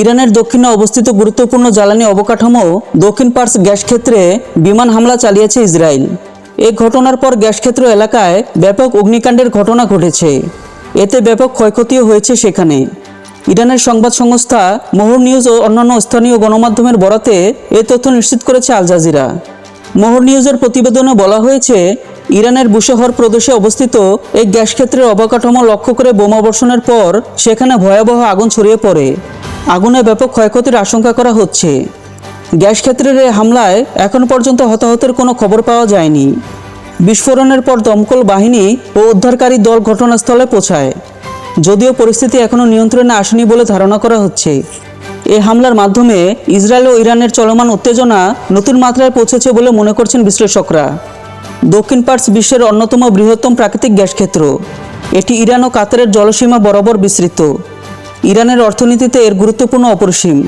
ইরানের দক্ষিণে অবস্থিত গুরুত্বপূর্ণ জ্বালানি অবকাঠামো দক্ষিণ পার্স গ্যাস ক্ষেত্রে বিমান হামলা চালিয়েছে ইসরায়েল। এ ঘটনার পর গ্যাস ক্ষেত্র এলাকায় ব্যাপক অগ্নিকাণ্ডের ঘটনা ঘটেছে। এতে ব্যাপক ক্ষয়ক্ষতিও হয়েছে সেখানে। ইরানের সংবাদ সংস্থা মোহর নিউজ ও অন্যান্য স্থানীয় গণমাধ্যমের বরাতে এ তথ্য নিশ্চিত করেছে আল জাজিরা। মোহর নিউজের প্রতিবেদনে বলা হয়েছে, ইরানের বুশেহর প্রদেশে অবস্থিত এই গ্যাস ক্ষেত্রের অবকাঠামো লক্ষ্য করে বোমাবর্ষণের পর সেখানে ভয়াবহ আগুন ছড়িয়ে পড়ে। আগুনে ব্যাপক ক্ষয়ক্ষতির আশঙ্কা করা হচ্ছে। গ্যাস ক্ষেত্রের এই হামলায় এখন পর্যন্ত হতাহতের কোনো খবর পাওয়া যায়নি। বিস্ফোরণের পর দমকল বাহিনী ও উদ্ধারকারী দল ঘটনাস্থলে পৌঁছায়, যদিও পরিস্থিতি এখনও নিয়ন্ত্রণে আসেনি বলে ধারণা করা হচ্ছে। এই হামলার মাধ্যমে ইসরায়েল ও ইরানের চলমান উত্তেজনা নতুন মাত্রায় পৌঁছেছে বলে মনে করছেন বিশ্লেষকরা। দক্ষিণ পার্স বিশ্বের অন্যতম বৃহত্তম প্রাকৃতিক গ্যাস ক্ষেত্র। এটি ইরান ও কাতারের জলসীমা বরাবর বিস্তৃত। ইরানের অর্থনীতিতে এর গুরুত্বপূর্ণ অপরিসীম।